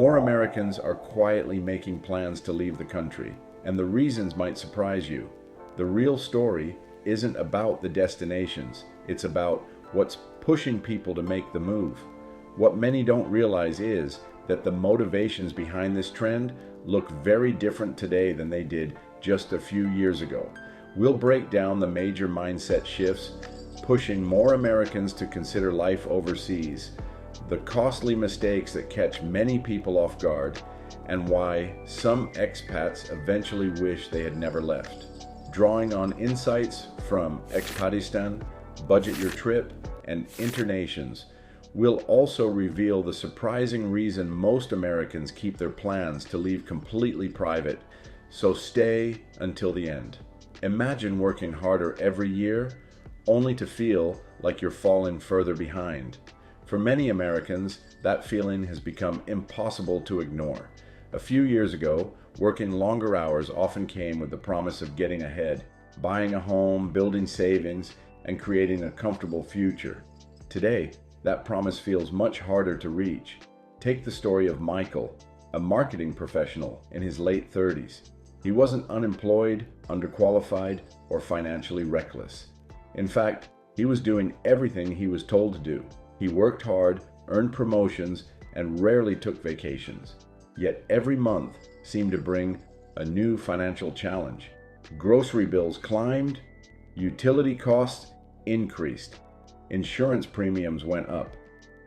More Americans are quietly making plans to leave the country, and the reasons might surprise you. The real story isn't about the destinations, it's about what's pushing people to make the move. What many don't realize is that the motivations behind this trend look very different today than they did just a few years ago. We'll break down the major mindset shifts pushing more Americans to consider life overseas, the costly mistakes that catch many people off guard, and why some expats eventually wish they had never left. Drawing on insights from Expatistan, Budget Your Trip, and Internations, we'll also reveal the surprising reason most Americans keep their plans to leave completely private, so stay until the end. Imagine working harder every year, only to feel like you're falling further behind. For many Americans, that feeling has become impossible to ignore. A few years ago, working longer hours often came with the promise of getting ahead, buying a home, building savings, and creating a comfortable future. Today, that promise feels much harder to reach. Take the story of Michael, a marketing professional in his late 30s. He wasn't unemployed, underqualified, or financially reckless. In fact, he was doing everything he was told to do. He worked hard, earned promotions, and rarely took vacations. Yet every month seemed to bring a new financial challenge. Grocery bills climbed, utility costs increased, insurance premiums went up.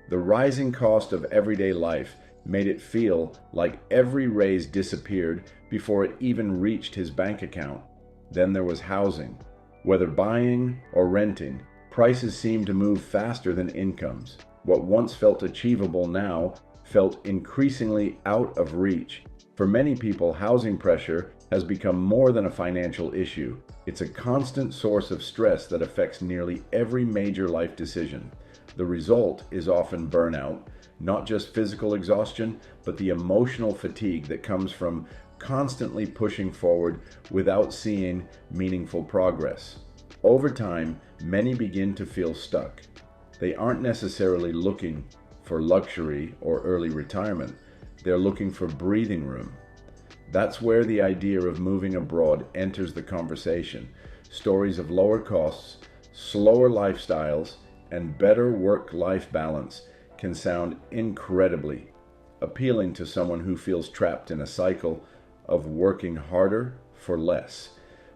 The rising cost of everyday life made it feel like every raise disappeared before it even reached his bank account. Then there was housing. Whether buying or renting, prices seemed to move faster than incomes. What once felt achievable now felt increasingly out of reach. For many people, housing pressure has become more than a financial issue. It's a constant source of stress that affects nearly every major life decision. The result is often burnout, not just physical exhaustion, but the emotional fatigue that comes from constantly pushing forward without seeing meaningful progress. Over time, many begin to feel stuck. They aren't necessarily looking for luxury or early retirement. They're looking for breathing room. That's where the idea of moving abroad enters the conversation. Stories of lower costs, slower lifestyles, and better work-life balance can sound incredibly appealing to someone who feels trapped in a cycle of working harder for less.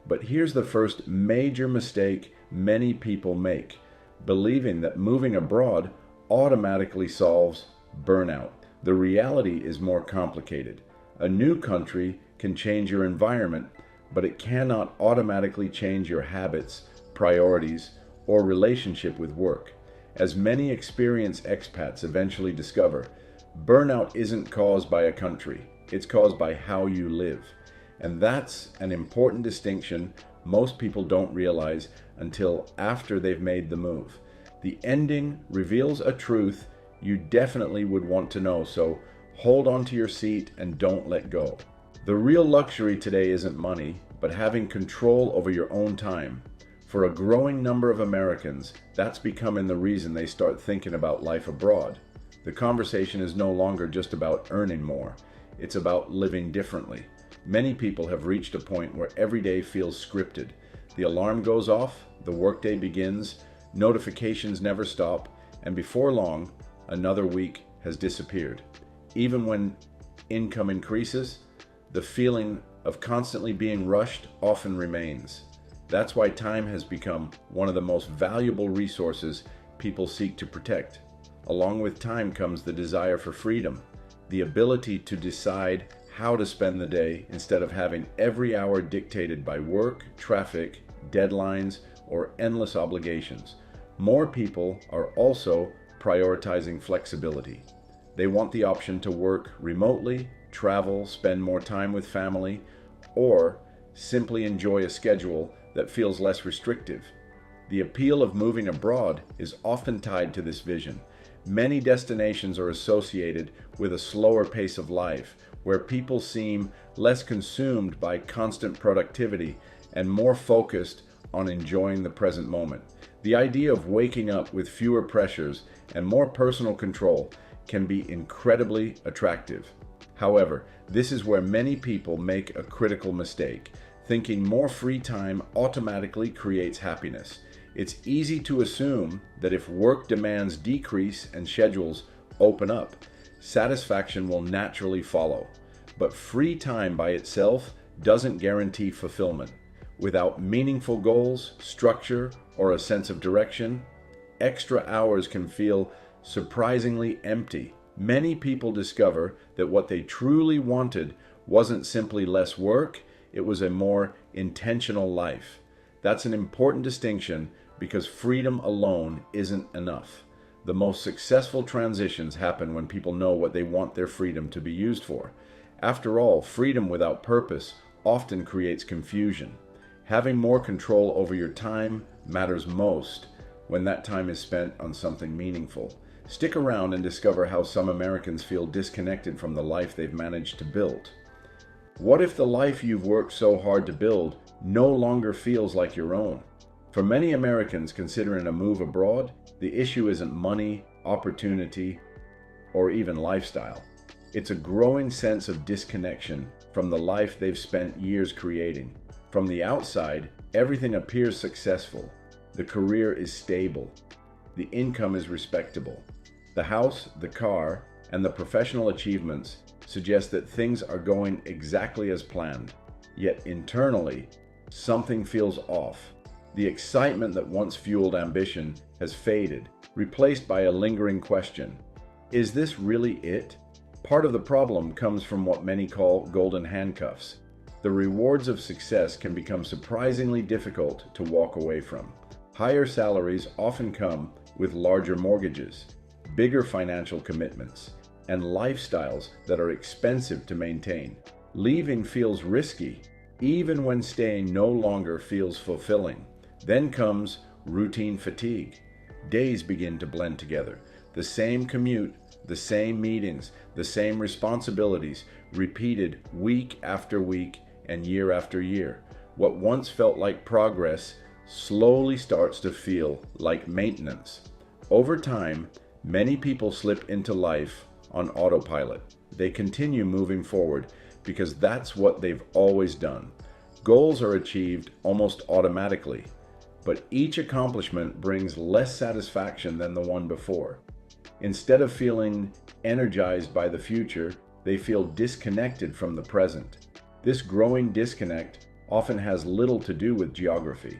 But here's the first major mistake many people make: believing that moving abroad automatically solves burnout. The reality is more complicated. A new country can change your environment, but it cannot automatically change your habits, priorities, or relationship with work. As many experienced expats eventually discover, burnout isn't caused by a country, it's caused by how you live. And that's an important distinction most people don't realize until after they've made the move. The ending reveals a truth you definitely would want to know, so hold on to your seat and don't let go. The real luxury today isn't money, but having control over your own time. For a growing number of Americans, that's becoming the reason they start thinking about life abroad. The conversation is no longer just about earning more, it's about living differently. Many people have reached a point where every day feels scripted. The alarm goes off, the workday begins, notifications never stop, and before long, another week has disappeared. Even when income increases, the feeling of constantly being rushed often remains. That's why time has become one of the most valuable resources people seek to protect. Along with time comes the desire for freedom, the ability to decide how to spend the day instead of having every hour dictated by work, traffic, deadlines, or endless obligations. More people are also prioritizing flexibility. They want the option to work remotely, travel, spend more time with family, or simply enjoy a schedule that feels less restrictive. The appeal of moving abroad is often tied to this vision. Many destinations are associated with a slower pace of life, where people seem less consumed by constant productivity and more focused on enjoying the present moment. The idea of waking up with fewer pressures and more personal control can be incredibly attractive. However, this is where many people make a critical mistake, thinking more free time automatically creates happiness. It's easy to assume that if work demands decrease and schedules open up, satisfaction will naturally follow. But free time by itself doesn't guarantee fulfillment. Without meaningful goals, structure, or a sense of direction, extra hours can feel surprisingly empty. Many people discover that what they truly wanted wasn't simply less work, it was a more intentional life. That's an important distinction because freedom alone isn't enough. The most successful transitions happen when people know what they want their freedom to be used for. After all, freedom without purpose often creates confusion. Having more control over your time matters most when that time is spent on something meaningful. Stick around and discover how some Americans feel disconnected from the life they've managed to build. What if the life you've worked so hard to build no longer feels like your own? For many Americans considering a move abroad, the issue isn't money, opportunity, or even lifestyle. It's a growing sense of disconnection from the life they've spent years creating. From the outside, everything appears successful. The career is stable. The income is respectable. The house, the car, and the professional achievements suggest that things are going exactly as planned. Yet internally, something feels off. The excitement that once fueled ambition has faded, replaced by a lingering question. Is this really it? Part of the problem comes from what many call golden handcuffs. The rewards of success can become surprisingly difficult to walk away from. Higher salaries often come with larger mortgages, bigger financial commitments, and lifestyles that are expensive to maintain. Leaving feels risky, even when staying no longer feels fulfilling. Then comes routine fatigue. Days begin to blend together. The same commute, the same meetings, the same responsibilities, repeated week after week and year after year. What once felt like progress slowly starts to feel like maintenance. Over time, many people slip into life on autopilot. They continue moving forward because that's what they've always done. Goals are achieved almost automatically, but each accomplishment brings less satisfaction than the one before. Instead of feeling energized by the future, they feel disconnected from the present. This growing disconnect often has little to do with geography.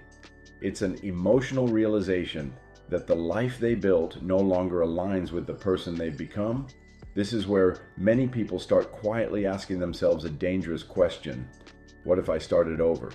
It's an emotional realization that the life they built no longer aligns with the person they've become. This is where many people start quietly asking themselves a dangerous question: what if I started over?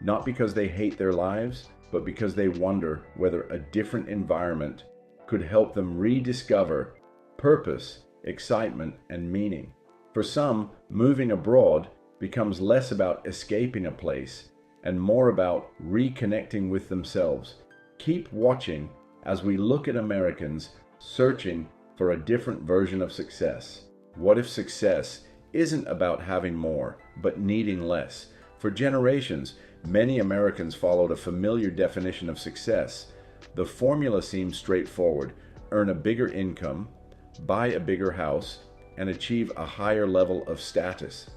Not because they hate their lives, but because they wonder whether a different environment could help them rediscover purpose, excitement, and meaning. For some, moving abroad becomes less about escaping a place and more about reconnecting with themselves. Keep watching as we look at Americans searching for a different version of success. What if success isn't about having more, but needing less? For generations, many Americans followed a familiar definition of success. The formula seems straightforward: earn a bigger income, buy a bigger house, and achieve a higher level of status.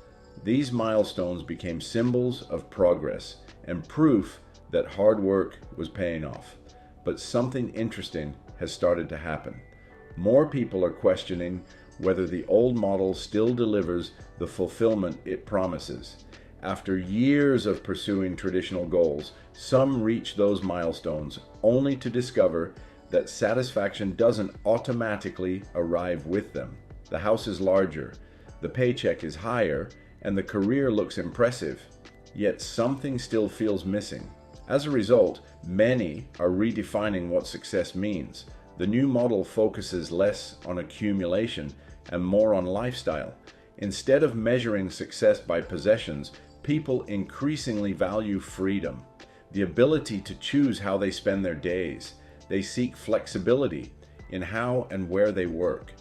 These milestones became symbols of progress and proof that hard work was paying off. But something interesting has started to happen. More people are questioning whether the old model still delivers the fulfillment it promises. After years of pursuing traditional goals, some reach those milestones only to discover that satisfaction doesn't automatically arrive with them. The house is larger, the paycheck is higher, and the career looks impressive, yet something still feels missing. As a result, many are redefining what success means. The new model focuses less on accumulation and more on lifestyle. Instead of measuring success by possessions, people increasingly value freedom, the ability to choose how they spend their days. They seek flexibility in how and where they work.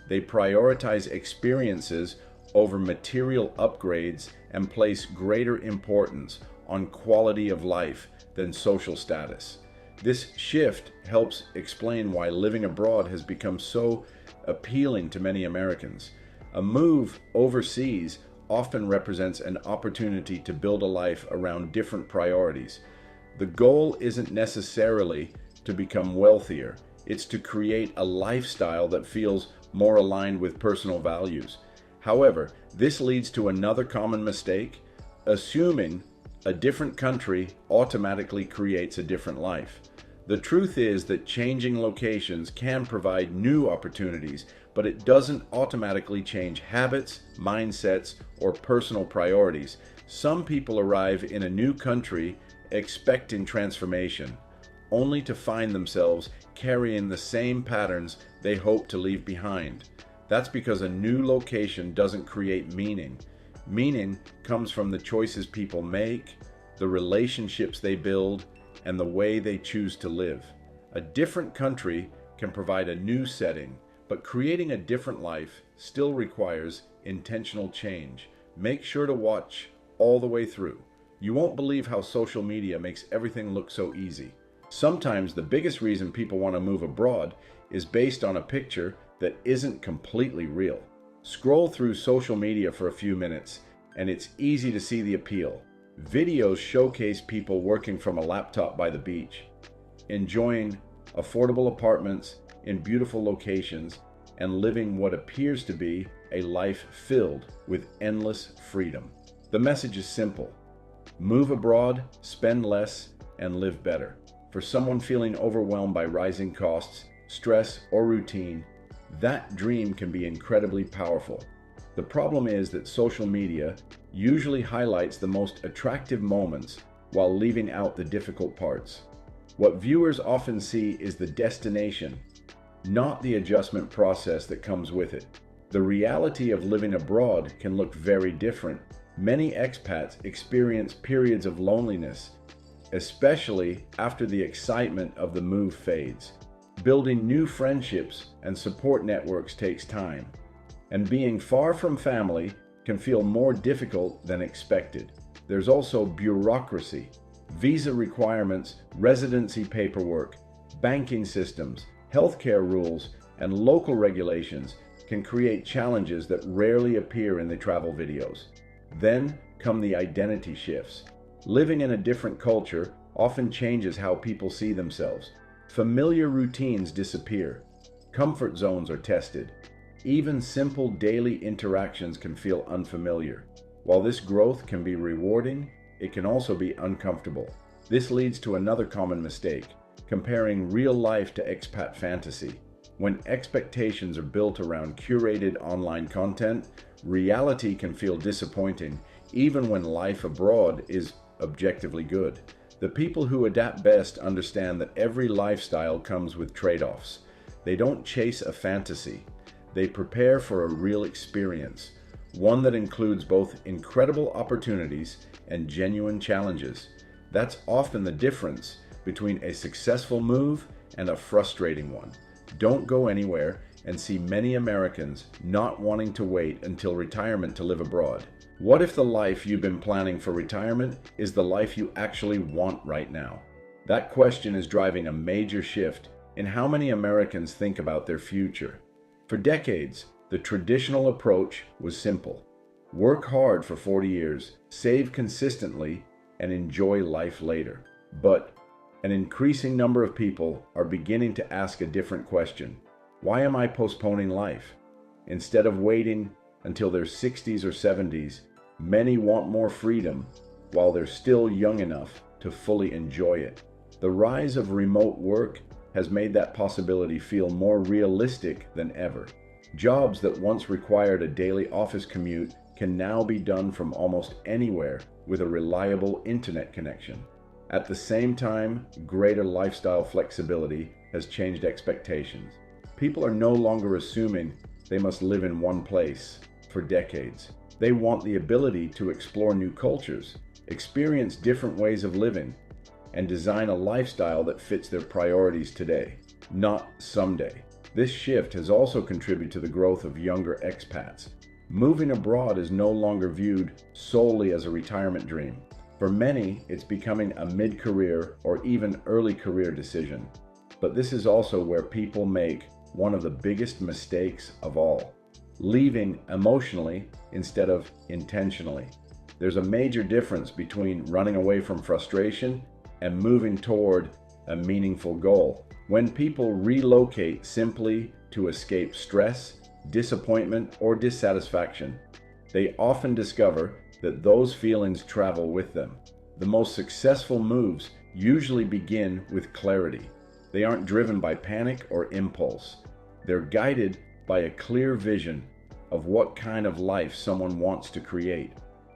They prioritize experiences over material upgrades and place greater importance on quality of life than social status. This shift helps explain why living abroad has become so appealing to many Americans. A move overseas often represents an opportunity to build a life around different priorities. The goal isn't necessarily to become wealthier, it's to create a lifestyle that feels more aligned with personal values. However, this leads to another common mistake: assuming a different country automatically creates a different life. The truth is that changing locations can provide new opportunities, but it doesn't automatically change habits, mindsets, or personal priorities. Some people arrive in a new country expecting transformation, only to find themselves carrying the same patterns they hope to leave behind. That's because a new location doesn't create meaning. Meaning comes from the choices people make, the relationships they build, and the way they choose to live. A different country can provide a new setting, but creating a different life still requires intentional change. Make sure to watch all the way through. You won't believe how social media makes everything look so easy. Sometimes the biggest reason people want to move abroad is based on a picture that isn't completely real. Scroll through social media for a few minutes, and it's easy to see the appeal. Videos showcase people working from a laptop by the beach, enjoying affordable apartments in beautiful locations, and living what appears to be a life filled with endless freedom. The message is simple: move abroad, spend less, and live better. For someone feeling overwhelmed by rising costs, stress, or routine, that dream can be incredibly powerful. The problem is that social media usually highlights the most attractive moments while leaving out the difficult parts. What viewers often see is the destination, not the adjustment process that comes with it. The reality of living abroad can look very different. Many expats experience periods of loneliness, especially after the excitement of the move fades. Building new friendships and support networks takes time, and being far from family can feel more difficult than expected. There's also bureaucracy. Visa requirements, residency paperwork, banking systems, healthcare rules, and local regulations can create challenges that rarely appear in the travel videos. Then come the identity shifts. Living in a different culture often changes how people see themselves. Familiar routines disappear. Comfort zones are tested. Even simple daily interactions can feel unfamiliar. While this growth can be rewarding, it can also be uncomfortable. This leads to another common mistake: comparing real life to expat fantasy. When expectations are built around curated online content, reality can feel disappointing, even when life abroad is objectively good. The people who adapt best understand that every lifestyle comes with trade-offs. They don't chase a fantasy. They prepare for a real experience, one that includes both incredible opportunities and genuine challenges. That's often the difference between a successful move and a frustrating one. Don't go anywhere and see many Americans not wanting to wait until retirement to live abroad. What if the life you've been planning for retirement is the life you actually want right now? That question is driving a major shift in how many Americans think about their future. For decades, the traditional approach was simple: work hard for 40 years, save consistently, and enjoy life later. But an increasing number of people are beginning to ask a different question: why am I postponing life? Instead of waiting until their 60s or 70s, many want more freedom while they're still young enough to fully enjoy it. The rise of remote work has made that possibility feel more realistic than ever. Jobs that once required a daily office commute can now be done from almost anywhere with a reliable internet connection. At the same time, greater lifestyle flexibility has changed expectations. People are no longer assuming they must live in one place for decades. They want the ability to explore new cultures, experience different ways of living, and design a lifestyle that fits their priorities today, not someday. This shift has also contributed to the growth of younger expats. Moving abroad is no longer viewed solely as a retirement dream. For many, it's becoming a mid-career or even early career decision. But this is also where people make one of the biggest mistakes of all. leaving emotionally instead of intentionally. There's a major difference between running away from frustration and moving toward a meaningful goal. When people relocate simply to escape stress, disappointment, or dissatisfaction, they often discover that those feelings travel with them. The most successful moves usually begin with clarity. They aren't driven by panic or impulse. They're guided by a clear vision of what kind of life someone wants to create.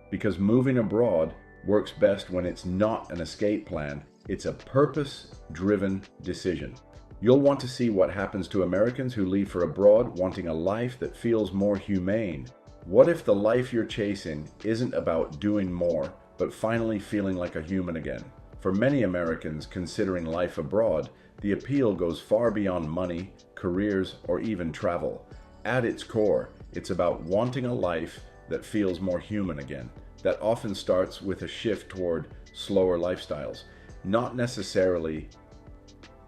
Because moving abroad works best when it's not an escape plan, it's a purpose-driven decision. You'll want to see what happens to Americans who leave for abroad wanting a life that feels more humane. What if the life you're chasing isn't about doing more, but finally feeling like a human again? For many Americans considering life abroad, the appeal goes far beyond money, careers, or even travel. At its core, it's about wanting a life that feels more human again. That often starts with a shift toward slower lifestyles. Not necessarily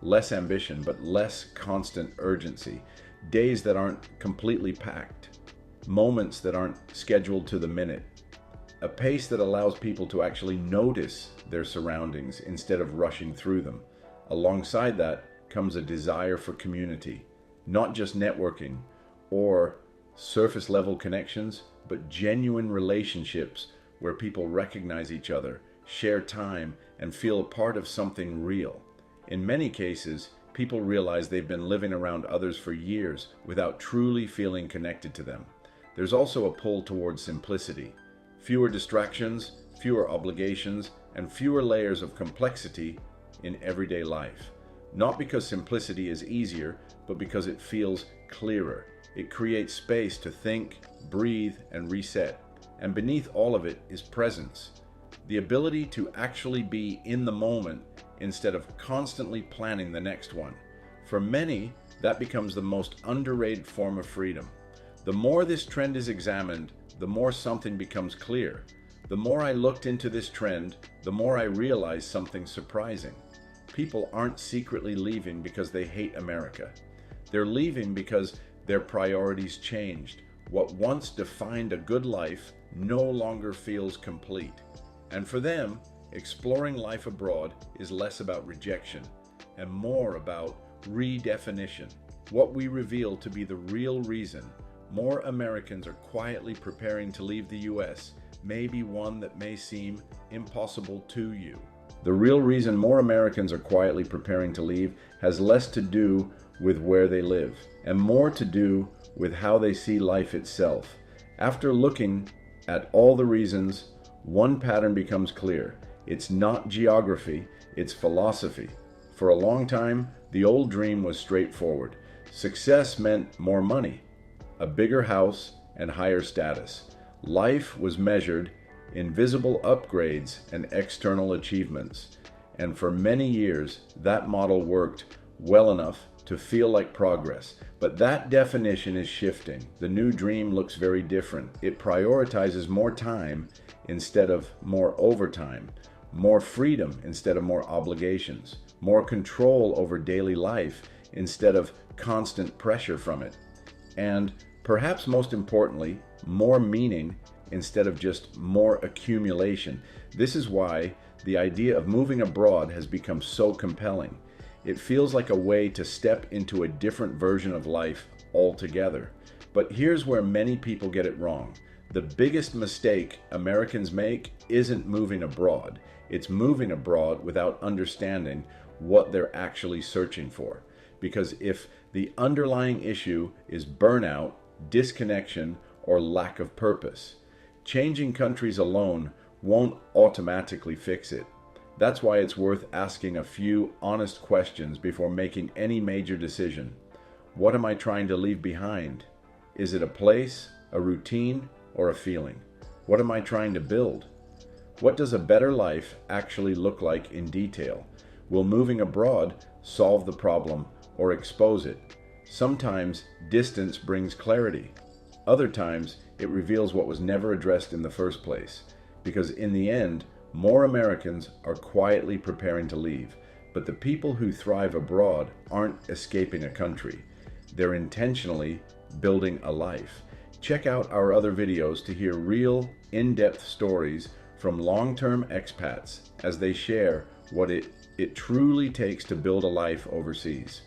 less ambition, but less constant urgency. Days that aren't completely packed. Moments that aren't scheduled to the minute. A pace that allows people to actually notice their surroundings instead of rushing through them. Alongside that comes a desire for community. Not just networking or surface level connections, but genuine relationships where people recognize each other, share time, and feel a part of something real. In many cases, people realize they've been living around others for years without truly feeling connected to them. There's also a pull towards simplicity. Fewer distractions, fewer obligations, and fewer layers of complexity in everyday life. Not because simplicity is easier, but because it feels clearer. It creates space to think, breathe, and reset. And beneath all of it is presence. The ability to actually be in the moment instead of constantly planning the next one. For many, that becomes the most underrated form of freedom. The more this trend is examined, the more something becomes clear. The more I looked into this trend, the more I realized something surprising. People aren't secretly leaving because they hate America. They're leaving because their priorities changed. What once defined a good life no longer feels complete. And for them, exploring life abroad is less about rejection and more about redefinition. What we reveal to be the real reason more Americans are quietly preparing to leave the US may be one that may seem impossible to you. The real reason more Americans are quietly preparing to leave has less to do with where they live and more to do with how they see life itself. After looking at all the reasons, one pattern becomes clear. It's not geography, it's philosophy. For a long time, the old dream was straightforward. Success meant more money, a bigger house, and higher status. Life was measured in visible upgrades and external achievements. And for many years, that model worked well enough to feel like progress. But that definition is shifting. The new dream looks very different. It prioritizes more time instead of more overtime, more freedom instead of more obligations, more control over daily life instead of constant pressure from it. And perhaps most importantly, more meaning instead of just more accumulation. This is why the idea of moving abroad has become so compelling. It feels like a way to step into a different version of life altogether. But here's where many people get it wrong. The biggest mistake Americans make isn't moving abroad. It's moving abroad without understanding what they're actually searching for. Because if the underlying issue is burnout, disconnection, or lack of purpose, changing countries alone won't automatically fix it. That's why it's worth asking a few honest questions before making any major decision. What am I trying to leave behind? Is it a place, a routine, or a feeling? What am I trying to build? What does a better life actually look like in detail? Will moving abroad solve the problem or expose it? Sometimes distance brings clarity. Other times it reveals what was never addressed in the first place. Because in the end, more Americans are quietly preparing to leave. But the people who thrive abroad aren't escaping a country. They're intentionally building a life. Check out our other videos to hear real, in-depth stories from long-term expats as they share what it truly takes to build a life overseas.